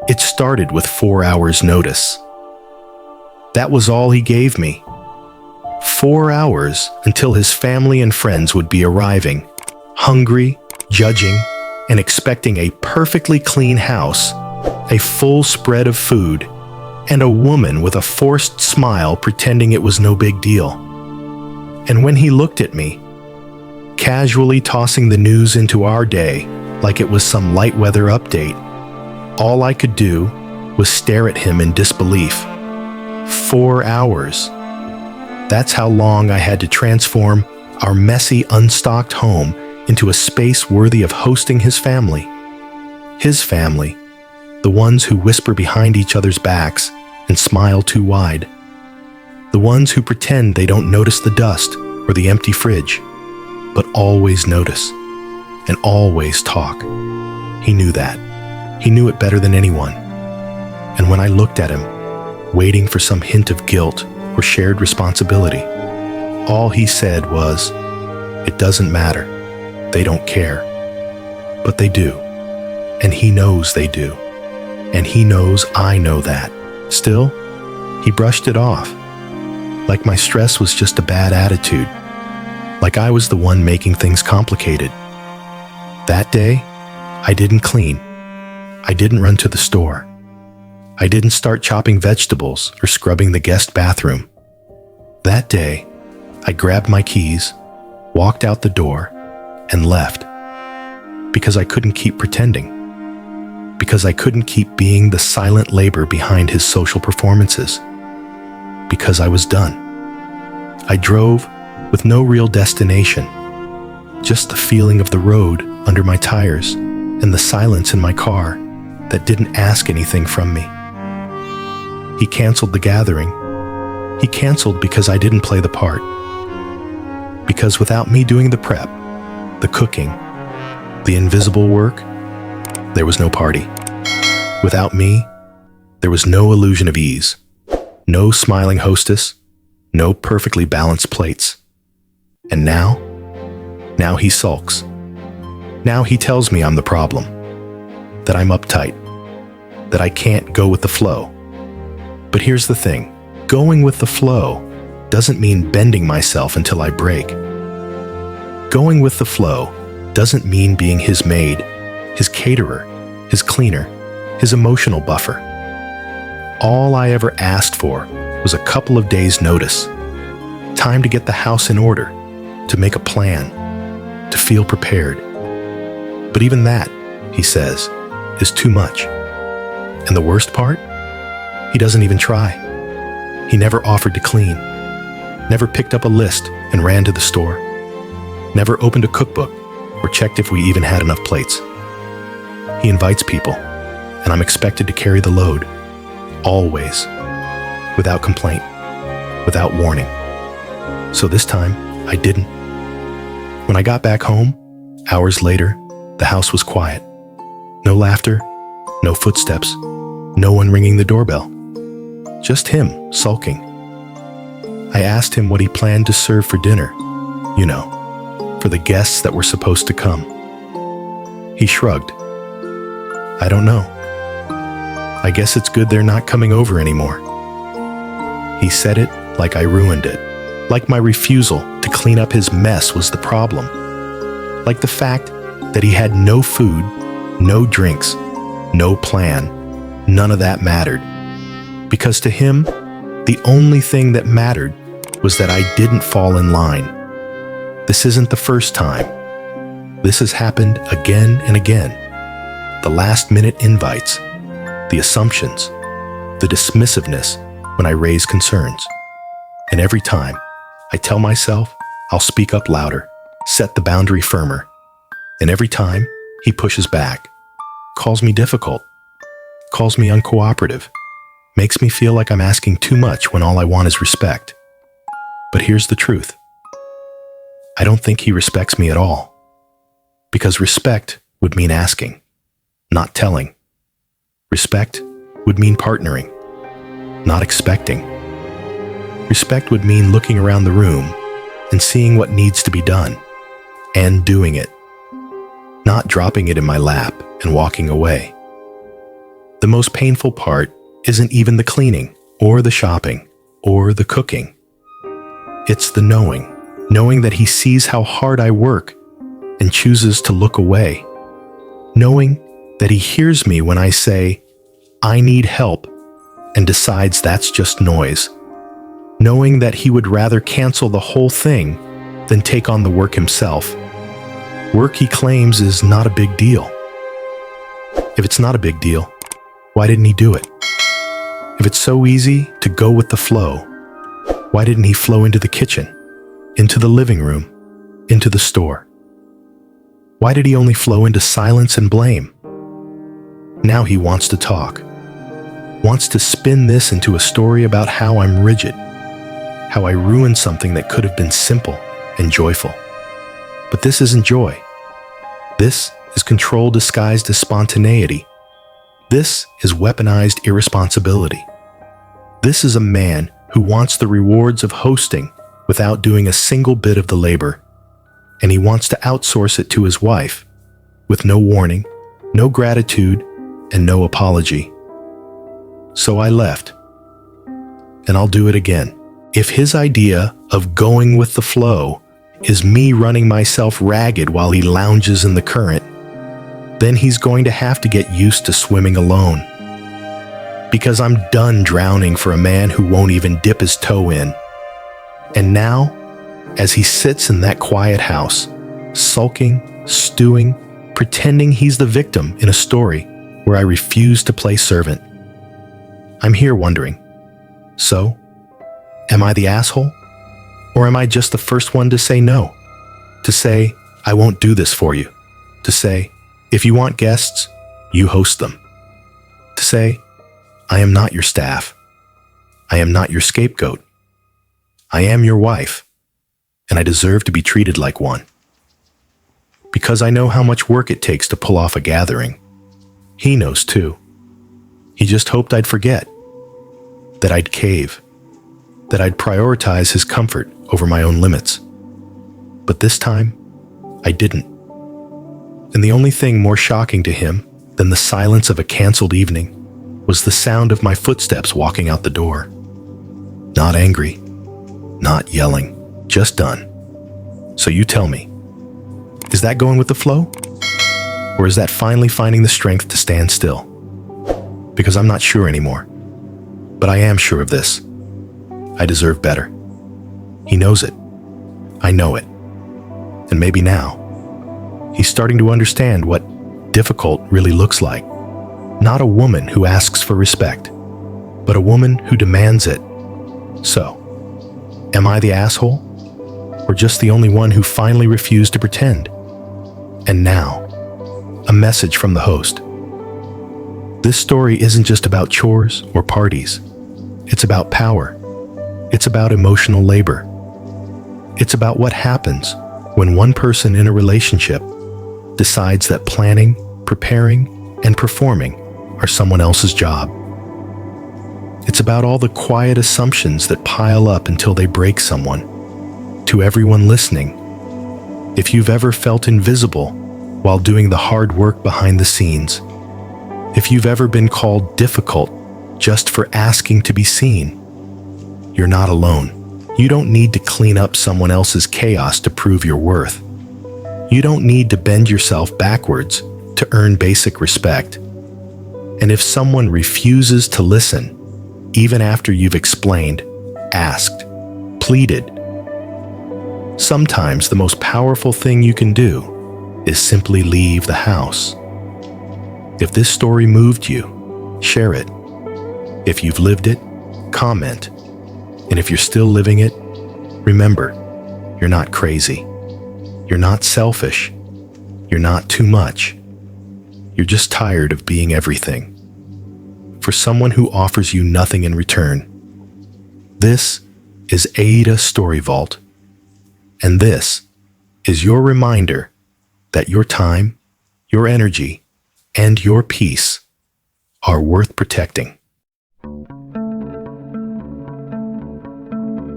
It started with 4 hours' notice. That was all he gave me. 4 hours until his family and friends would be arriving, hungry, judging, and expecting a perfectly clean house, a full spread of food, and a woman with a forced smile pretending it was no big deal. And when he looked at me, casually tossing the news into our day like it was some light weather update, all I could do was stare at him in disbelief. 4 hours. That's how long I had to transform our messy, unstocked home into a space worthy of hosting his family. His family, the ones who whisper behind each other's backs and smile too wide. The ones who pretend they don't notice the dust or the empty fridge, but always notice and always talk. He knew that. He knew it better than anyone. And when I looked at him, waiting for some hint of guilt or shared responsibility, all he said was, "It doesn't matter. They don't care." But they do. And he knows they do. And he knows I know that. Still, he brushed it off, like my stress was just a bad attitude, like I was the one making things complicated. That day, I didn't clean. I didn't run to the store. I didn't start chopping vegetables or scrubbing the guest bathroom. That day, I grabbed my keys, walked out the door, and left. Because I couldn't keep pretending. Because I couldn't keep being the silent labor behind his social performances. Because I was done. I drove with no real destination, just the feeling of the road under my tires and the silence in my car that didn't ask anything from me. He canceled the gathering. He canceled because I didn't play the part. Because without me doing the prep, the cooking, the invisible work, there was no party. Without me, there was no illusion of ease, no smiling hostess, no perfectly balanced plates. And now he sulks. Now he tells me I'm the problem, that I'm uptight, that I can't go with the flow. But here's the thing, going with the flow doesn't mean bending myself until I break. Going with the flow doesn't mean being his maid, his caterer, his cleaner, his emotional buffer. All I ever asked for was a couple of days' notice, time to get the house in order, to make a plan, to feel prepared. But even that, he says, is too much. And the worst part? He doesn't even try. He never offered to clean, never picked up a list and ran to the store, never opened a cookbook or checked if we even had enough plates. He invites people, and I'm expected to carry the load, always, without complaint, without warning. So this time, I didn't. When I got back home, hours later, the house was quiet. No laughter, no footsteps, no one ringing the doorbell. Just him, sulking. I asked him what he planned to serve for dinner, you know, for the guests that were supposed to come. He shrugged. I don't know. I guess it's good they're not coming over anymore. He said it like I ruined it, like my refusal to clean up his mess was the problem, like the fact that he had no food, no drinks, no plan. None of that mattered. Because to him, the only thing that mattered was that I didn't fall in line. This isn't the first time. This has happened again and again. The last-minute invites, the assumptions, the dismissiveness when I raise concerns. And every time, I tell myself I'll speak up louder, set the boundary firmer. And every time, he pushes back, calls me difficult, calls me uncooperative, makes me feel like I'm asking too much when all I want is respect. But here's the truth. I don't think he respects me at all. Because respect would mean asking, not telling. Respect would mean partnering, not expecting. Respect would mean looking around the room and seeing what needs to be done, and doing it, not dropping it in my lap and walking away. The most painful part isn't even the cleaning, or the shopping, or the cooking. It's the knowing that he sees how hard I work and chooses to look away. Knowing that he hears me when I say, I need help, and decides that's just noise. Knowing that he would rather cancel the whole thing than take on the work himself. Work he claims is not a big deal. If it's not a big deal, why didn't he do it? If it's so easy to go with the flow, why didn't he flow into the kitchen, into the living room, into the store? Why did he only flow into silence and blame? Now he wants to talk, wants to spin this into a story about how I'm rigid, how I ruined something that could have been simple and joyful. But this isn't joy. This is control disguised as spontaneity. This is weaponized irresponsibility. This is a man who wants the rewards of hosting without doing a single bit of the labor. And he wants to outsource it to his wife, with no warning, no gratitude, and no apology. So I left. And I'll do it again. If his idea of going with the flow is me running myself ragged while he lounges in the current, then he's going to have to get used to swimming alone. Because I'm done drowning for a man who won't even dip his toe in. And now, as he sits in that quiet house, sulking, stewing, pretending he's the victim in a story where I refuse to play servant, I'm here wondering, so, am I the asshole? Or am I just the first one to say no? To say, I won't do this for you. To say, if you want guests, you host them. To say, I am not your staff. I am not your scapegoat. I am your wife, and I deserve to be treated like one. Because I know how much work it takes to pull off a gathering. He knows too. He just hoped I'd forget, that I'd cave, that I'd prioritize his comfort over my own limits. But this time, I didn't. And the only thing more shocking to him than the silence of a canceled evening was the sound of my footsteps walking out the door. Not angry, not yelling, just done. So you tell me, is that going with the flow? Or is that finally finding the strength to stand still? Because I'm not sure anymore. But I am sure of this. I deserve better. He knows it. I know it. And maybe now, he's starting to understand what difficult really looks like. Not a woman who asks for respect, but a woman who demands it. So, am I the asshole? Or just the only one who finally refused to pretend? And now, a message from the host. This story isn't just about chores or parties. It's about power. It's about emotional labor. It's about what happens when one person in a relationship decides that planning, preparing, and performing are someone else's job. It's about all the quiet assumptions that pile up until they break someone. To everyone listening, if you've ever felt invisible while doing the hard work behind the scenes, if you've ever been called difficult just for asking to be seen, you're not alone. You don't need to clean up someone else's chaos to prove your worth. You don't need to bend yourself backwards to earn basic respect. And if someone refuses to listen, even after you've explained, asked, pleaded, sometimes the most powerful thing you can do is simply leave the house. If this story moved you, share it. If you've lived it, comment. And if you're still living it, remember, you're not crazy. You're not selfish. You're not too much. You're just tired of being everything. For someone who offers you nothing in return. This is AITA Story Vault. And this is your reminder that your time, your energy, and your peace are worth protecting.